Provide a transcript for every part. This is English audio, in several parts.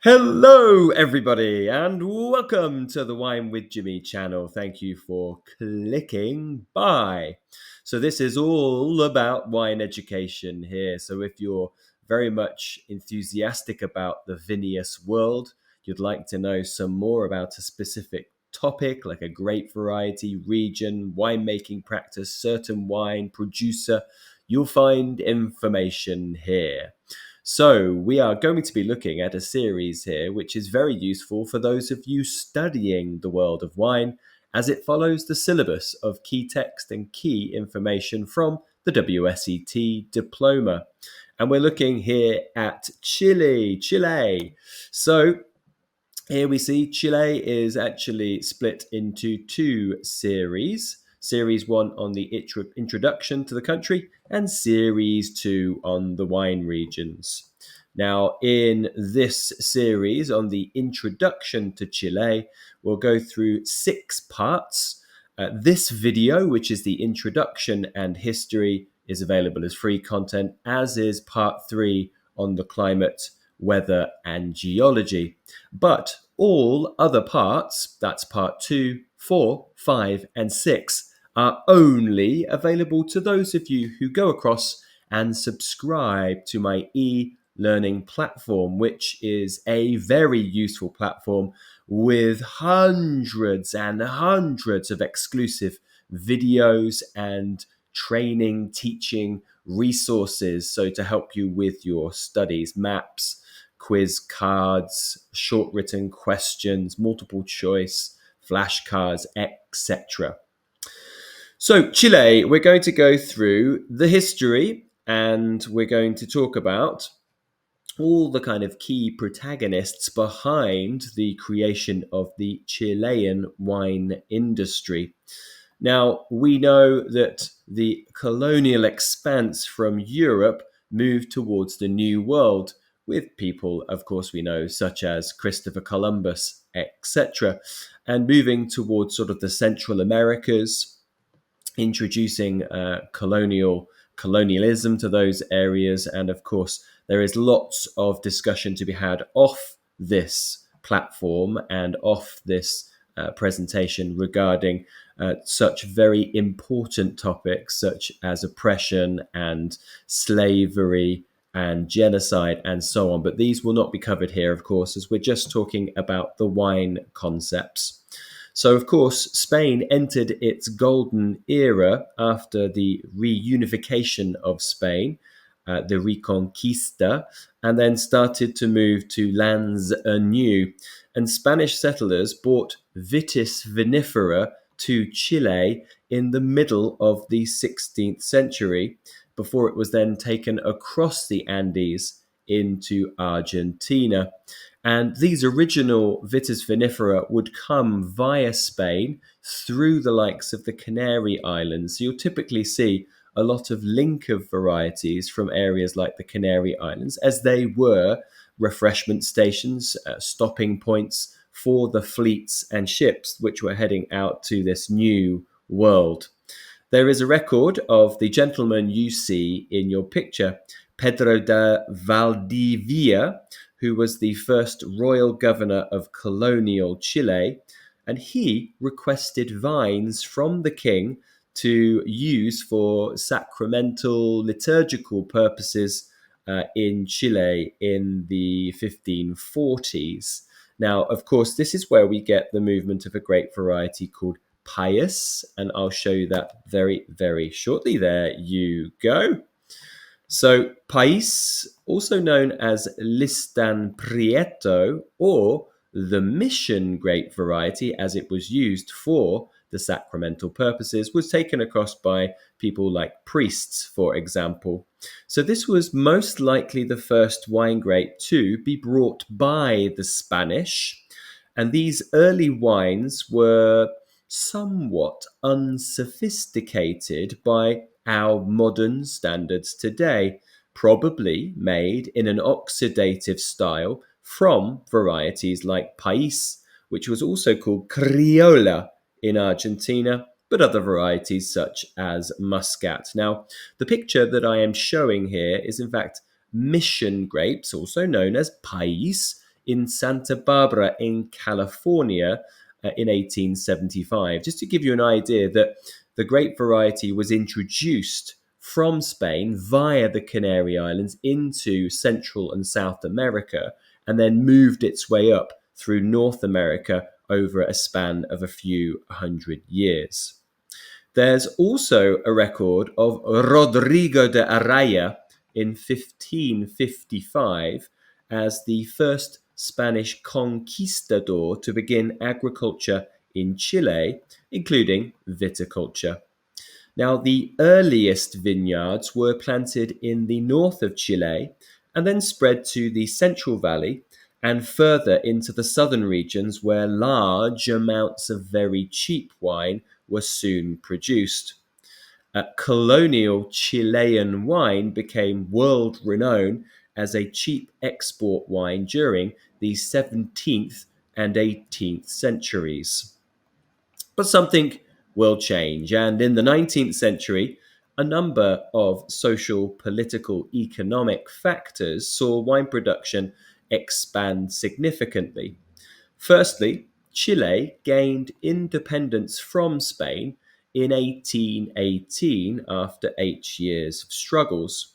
Hello, everybody, and welcome to the Wine with Jimmy channel. Thank you for clicking by. So, this is all about wine education here. So, if you're very much enthusiastic about the vinous world, you'd like to know some more about a specific topic like a grape variety, region, winemaking practice, certain wine producer, you'll find information here. So, we are going to be looking at a series here which is very useful for those of you studying the world of wine, as it follows the syllabus of key text and key information from the WSET Diploma. And we're looking here at Chile. So, here we see Chile is actually split into two series. Series 1 on the introduction to the country, and Series 2 on the wine regions. Now, in this series on the introduction to Chile, we'll go through 6 parts. This video, which is the introduction and history, is available as free content, as is part 3 on the climate, weather, and geology. But all other parts, that's part 2, 4, 5, and 6, are only available to those of you who go across and subscribe to my e-learning platform, which is a very useful platform with hundreds and hundreds of exclusive videos and training, teaching resources. So to help you with your studies, maps, quiz cards, short written questions, multiple choice, flashcards, etc. So, Chile, we're going to go through the history and we're going to talk about all the kind of key protagonists behind the creation of the Chilean wine industry. Now, we know that the colonial expanse from Europe moved towards the New World with people, of course, we know, such as Christopher Columbus, etc., and moving towards sort of the Central Americas, introducing colonialism to those areas. And of course, there is lots of discussion to be had off this platform and off this presentation regarding such very important topics such as oppression and slavery and genocide and so on. But these will not be covered here, of course, as we're just talking about the wine concepts. So, of course, Spain entered its golden era after the reunification of Spain, the Reconquista, and then started to move to lands anew. And Spanish settlers brought Vitis vinifera to Chile in the middle of the 16th century, before it was then taken across the Andes into Argentina. And these original Vitis vinifera would come via Spain through the likes of the Canary Islands. So you'll typically see a lot of link of varieties from areas like the Canary Islands, as they were refreshment stations, stopping points for the fleets and ships which were heading out to this new world. There is a record of the gentleman you see in your picture, Pedro de Valdivia, who was the first royal governor of colonial Chile, and he requested vines from the king to use for sacramental liturgical purposes in Chile in the 1540s. Now, of course, this is where we get the movement of a grape variety called Pious, and I'll show you that very, very shortly. There you go. So, País, also known as Listan Prieto, or the mission grape variety, as it was used for the sacramental purposes, was taken across by people like priests, for example. So this was most likely the first wine grape to be brought by the Spanish, and these early wines were somewhat unsophisticated by our modern standards today, probably made in an oxidative style from varieties like País, which was also called Criolla in Argentina, but other varieties such as Muscat. Now, the picture that I am showing here is in fact mission grapes, also known as País, in Santa Barbara in California in 1875. Just to give you an idea that the grape variety was introduced from Spain via the Canary Islands into Central and South America, and then moved its way up through North America over a span of a few hundred years. There's also a record of Rodrigo de Araya in 1555 as the first Spanish conquistador to begin agriculture in Chile, including viticulture. Now, the earliest vineyards were planted in the north of Chile and then spread to the Central Valley and further into the southern regions where large amounts of very cheap wine were soon produced. Colonial Chilean wine became world renowned as a cheap export wine during the 17th and 18th centuries. But something will change, and in the 19th century, a number of social, political, economic factors saw wine production expand significantly. Firstly, Chile gained independence from Spain in 1818 after 8 years of struggles.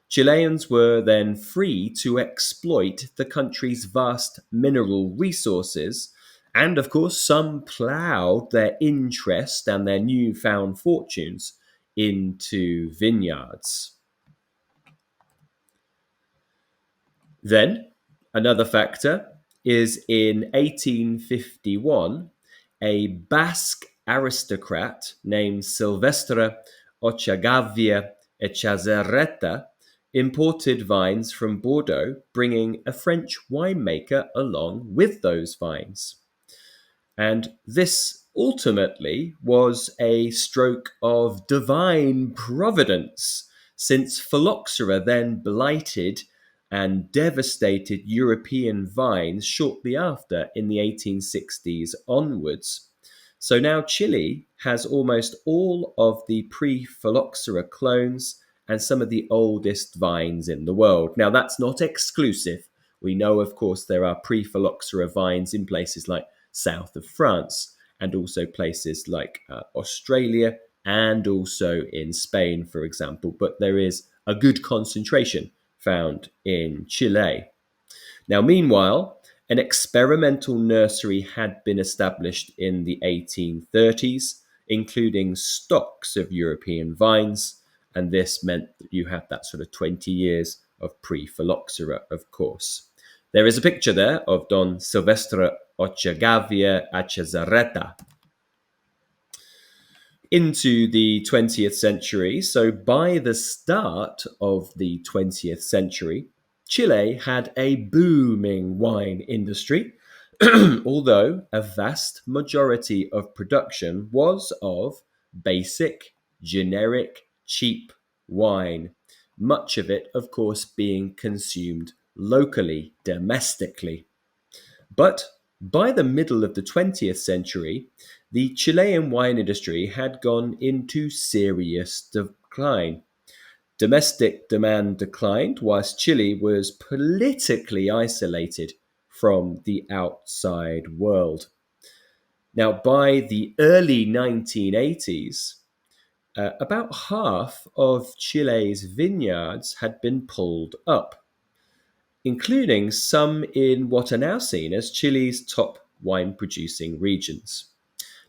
Chileans were then free to exploit the country's vast mineral resources, and of course, some ploughed their interest and their newfound fortunes into vineyards. Then, another factor is in 1851, a Basque aristocrat named Silvestre Ochagavía Errázuriz imported vines from Bordeaux, bringing a French winemaker along with those vines. And this ultimately was a stroke of divine providence, since phylloxera then blighted and devastated European vines shortly after in the 1860s onwards. So now Chile has almost all of the pre-phylloxera clones and some of the oldest vines in the world. Now, that's not exclusive. We know, of course, there are pre-phylloxera vines in places like south of France and also places like Australia and also in Spain, for example. But there is a good concentration found in Chile. Now, meanwhile, an experimental nursery had been established in the 1830s, including stocks of European vines, and this meant that you had that sort of 20 years of pre-phylloxera, of course. There is a picture there of Don Silvestre Ochagavía Errázuriz. Into the 20th century, so by the start of the 20th century, Chile had a booming wine industry, although a vast majority of production was of basic, generic, cheap wine, much of it, of course, being consumed locally, domestically. But by the middle of the 20th century, the Chilean wine industry had gone into serious decline. Domestic demand declined, whilst Chile was politically isolated from the outside world. Now, by the early 1980s, about half of Chile's vineyards had been pulled up, including some in what are now seen as Chile's top wine-producing regions.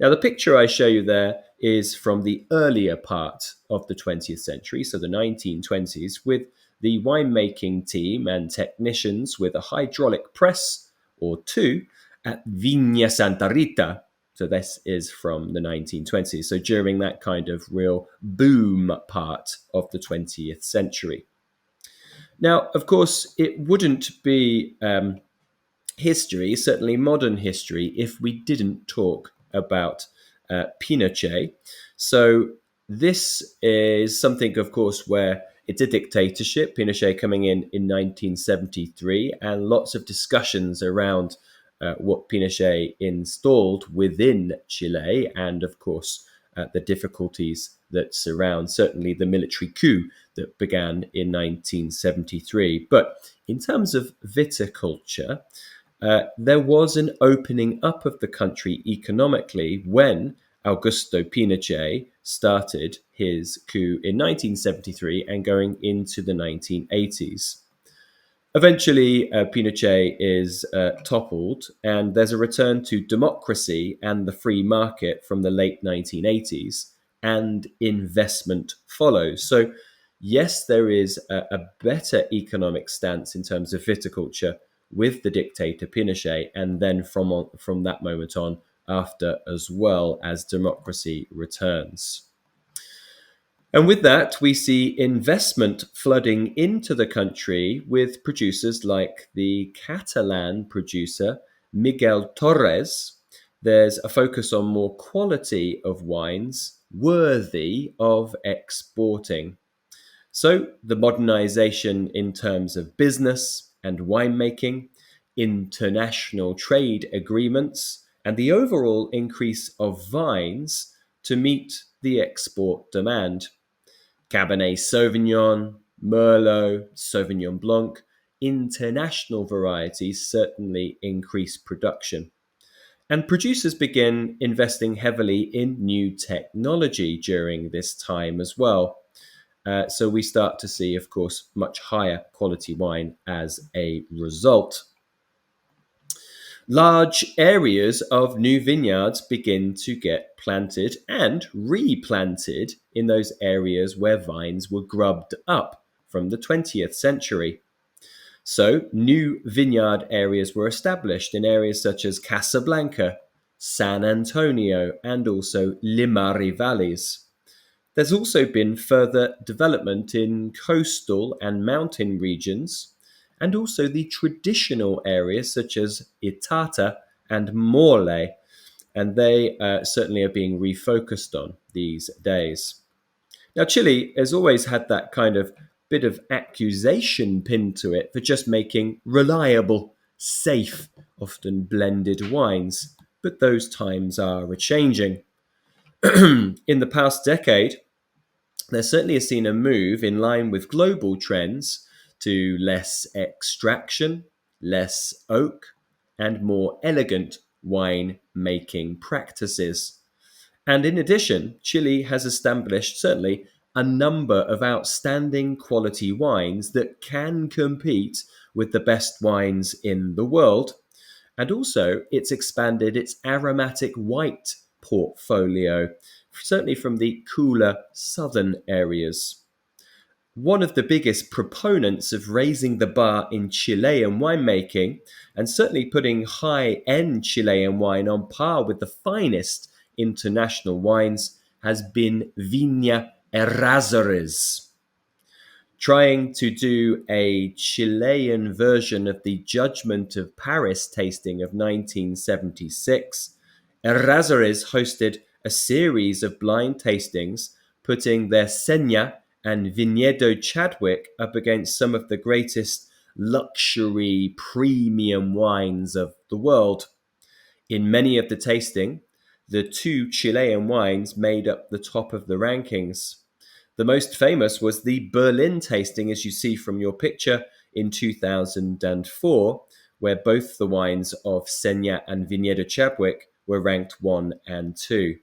Now, the picture I show you there is from the earlier part of the 20th century, so the 1920s, with the winemaking team and technicians with a hydraulic press or two at Viña Santa Rita. So this is from the 1920s, so during that kind of real boom part of the 20th century. Now, of course, it wouldn't be history, certainly modern history, if we didn't talk about Pinochet. So this is something, of course, where it's a dictatorship, Pinochet coming in 1973, and lots of discussions around what Pinochet installed within Chile, and of course, the difficulties that surround certainly the military coup that began in 1973. But in terms of viticulture, there was an opening up of the country economically when Augusto Pinochet started his coup in 1973 and going into the 1980s. Eventually, Pinochet is toppled, and there's a return to democracy and the free market from the late 1980s, and investment follows. So, yes, there is a better economic stance in terms of viticulture with the dictator Pinochet, and then from that moment on, after as well as democracy returns. And with that, we see investment flooding into the country with producers like the Catalan producer Miguel Torres. There's a focus on more quality of wines worthy of exporting. So, the modernization in terms of business and winemaking, international trade agreements, and the overall increase of vines to meet the export demand. Cabernet Sauvignon, Merlot, Sauvignon Blanc, international varieties certainly increase production. And producers begin investing heavily in new technology during this time as well. So we start to see, of course, much higher quality wine as a result. Large areas of new vineyards begin to get planted and replanted in those areas where vines were grubbed up from the 20th century. So, new vineyard areas were established in areas such as Casablanca, San Antonio, and also Limari valleys. There's also been further development in coastal and mountain regions, and also the traditional areas such as Itata and Morlaix, and they certainly are being refocused on these days. Now, Chile has always had that kind of bit of accusation pinned to it for just making reliable, safe, often blended wines, but those times are a-changing. In the past decade, there certainly has seen a move in line with global trends to less extraction, less oak, and more elegant wine making practices. And in addition, Chile has established certainly a number of outstanding quality wines that can compete with the best wines in the world. And also, it's expanded its aromatic white portfolio, certainly from the cooler southern areas. One of the biggest proponents of raising the bar in Chilean winemaking, and certainly putting high-end Chilean wine on par with the finest international wines, has been Viña Errázuriz. Trying to do a Chilean version of the Judgment of Paris tasting of 1976, Errázuriz hosted a series of blind tastings, putting their Seña and Viñedo Chadwick up against some of the greatest luxury premium wines of the world. In many of the tasting, the two Chilean wines made up the top of the rankings. The most famous was the Berlin tasting, as you see from your picture, in 2004, where both the wines of Seña and Viñedo Chadwick were ranked 1 and 2.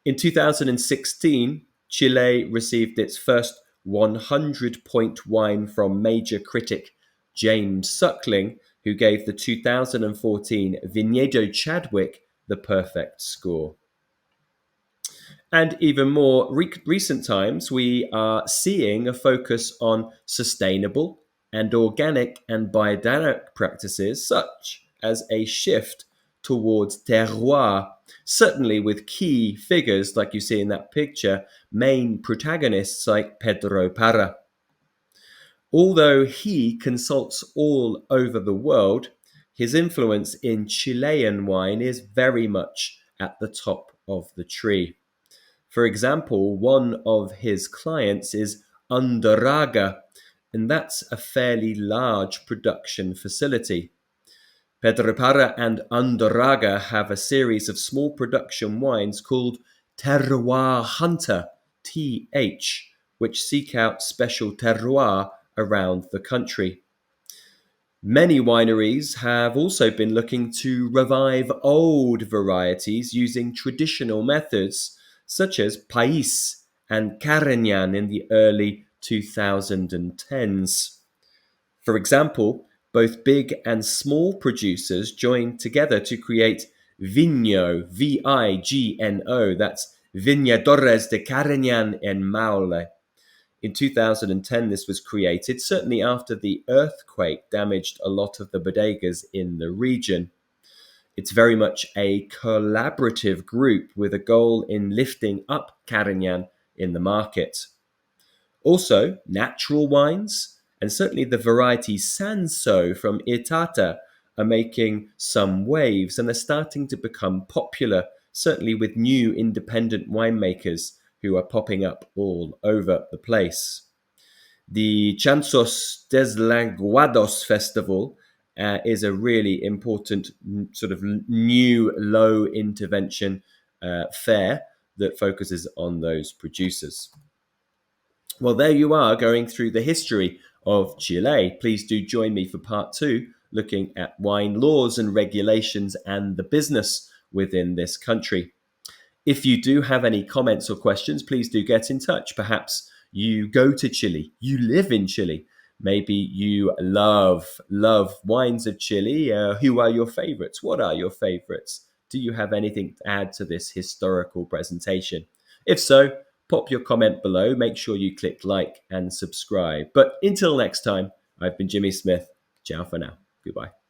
In 2016, Chile received its first 100-point wine from major critic James Suckling, who gave the 2014 Viñedo Chadwick the perfect score. And even more recent times, we are seeing a focus on sustainable and organic and biodynamic practices, such as a shift towards terroir, certainly with key figures like you see in that picture, main protagonists like Pedro Parra. Although he consults all over the world, his influence in Chilean wine is very much at the top of the tree. For example, one of his clients is Undurraga, and that's a fairly large production facility. Pedro Parra and Undurraga have a series of small production wines called Terroir Hunter, TH, which seek out special terroir around the country. Many wineries have also been looking to revive old varieties using traditional methods such as Pais and Carignan in the early 2010s. For example, both big and small producers joined together to create Viño, Vigno, that's Viñadores de Carignan en Maule. In 2010, this was created, certainly after the earthquake damaged a lot of the bodegas in the region. It's very much a collaborative group with a goal in lifting up Carignan in the market. Also, natural wines, and certainly the variety Sanso from Itata, are making some waves and are starting to become popular, certainly with new independent winemakers who are popping up all over the place. The Chanzos Deslanguados Festival is a really important sort of new low intervention fair that focuses on those producers. Well, there you are, going through the history of Chile. Please do join me for part 2, looking at wine laws and regulations and the business within this country. If you do have any comments or questions, please do get in touch. Perhaps you go to Chile, you live in Chile. Maybe you love wines of Chile. Who are your favorites? What are your favorites? Do you have anything to add to this historical presentation? If so, pop your comment below. Make sure you click like and subscribe. But until next time, I've been Jimmy Smith. Ciao for now. Goodbye.